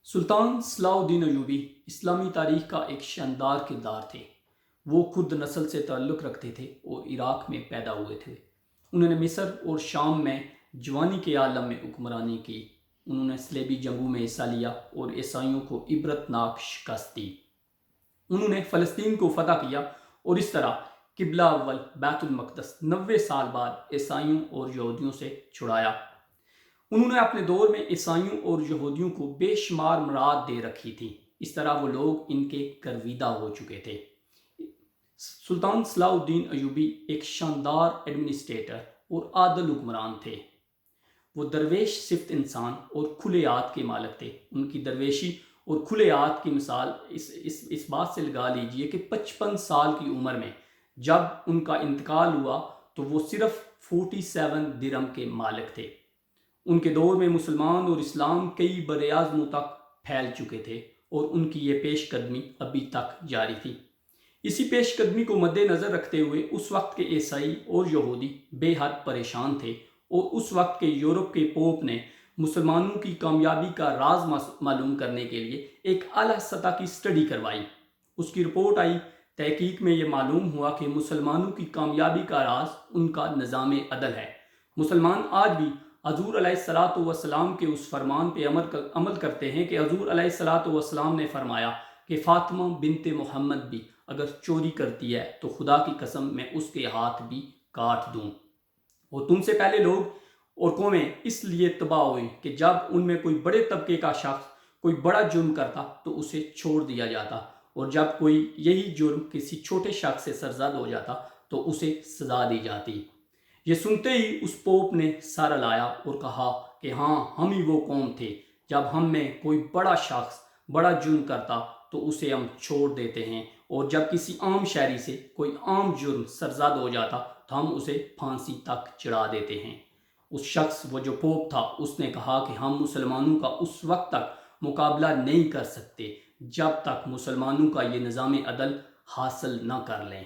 سلطان صلاح الدین ایوبی اسلامی تاریخ کا ایک شاندار کردار تھے۔ وہ خود نسل سے تعلق رکھتے تھے اور عراق میں پیدا ہوئے تھے۔ انہوں نے مصر اور شام میں جوانی کے عالم میں حکمرانی کی۔ انہوں نے صلیبی جنگوں میں حصہ لیا اور عیسائیوں کو عبرتناک شکست دی۔ انہوں نے فلسطین کو فتح کیا اور اس طرح قبلہ اول بیت المقدس 90 سال بعد عیسائیوں اور یہودیوں سے چھڑایا۔ انہوں نے اپنے دور میں عیسائیوں اور یہودیوں کو بے شمار مراد دے رکھی تھی۔ اس طرح وہ لوگ ان کے گرویدہ ہو چکے تھے۔ سلطان صلاح الدین ایوبی ایک شاندار ایڈمنسٹریٹر اور عادل حکمران تھے۔ وہ درویش صفت انسان اور کھلے ہاتھ کے مالک تھے۔ ان کی درویشی اور کھلے ہاتھ کی مثال اس بات سے لگا لیجئے کہ 55 سال کی عمر میں جب ان کا انتقال ہوا تو وہ صرف 47 درہم کے مالک تھے۔ ان کے دور میں مسلمان اور اسلام کئی براعظموں تک پھیل چکے تھے اور ان کی یہ پیش قدمی ابھی تک جاری تھی۔ اسی پیش قدمی کو مد نظر رکھتے ہوئے اس وقت کے عیسائی اور یہودی بے حد پریشان تھے اور اس وقت کے یورپ کے پوپ نے مسلمانوں کی کامیابی کا راز معلوم کرنے کے لیے ایک اعلیٰ سطح کی سٹڈی کروائی۔ اس کی رپورٹ آئی۔ تحقیق میں یہ معلوم ہوا کہ مسلمانوں کی کامیابی کا راز ان کا نظام عدل ہے۔ مسلمان آج بھی حضور علیہ الصلوۃ والسلام کے اس فرمان پہ عمل کرتے ہیں کہ حضور علیہ الصلوۃ والسلام نے فرمایا کہ فاطمہ بنت محمد بھی اگر چوری کرتی ہے تو خدا کی قسم میں اس کے ہاتھ بھی کاٹ دوں۔ اور تم سے پہلے لوگ اور قومیں اس لیے تباہ ہوئیں کہ جب ان میں کوئی بڑے طبقے کا شخص کوئی بڑا جرم کرتا تو اسے چھوڑ دیا جاتا، اور جب کوئی یہی جرم کسی چھوٹے شخص سے سرزد ہو جاتا تو اسے سزا دی جاتی۔ یہ سنتے ہی اس پوپ نے سر ہلایا اور کہا کہ ہاں، ہم ہی وہ قوم تھے۔ جب ہم میں کوئی بڑا شخص بڑا جرم کرتا تو اسے ہم چھوڑ دیتے ہیں، اور جب کسی عام شہری سے کوئی عام جرم سرزد ہو جاتا تو ہم اسے پھانسی تک چڑھا دیتے ہیں۔ اس شخص وہ جو پوپ تھا اس نے کہا کہ ہم مسلمانوں کا اس وقت تک مقابلہ نہیں کر سکتے جب تک مسلمانوں کا یہ نظام عدل حاصل نہ کر لیں۔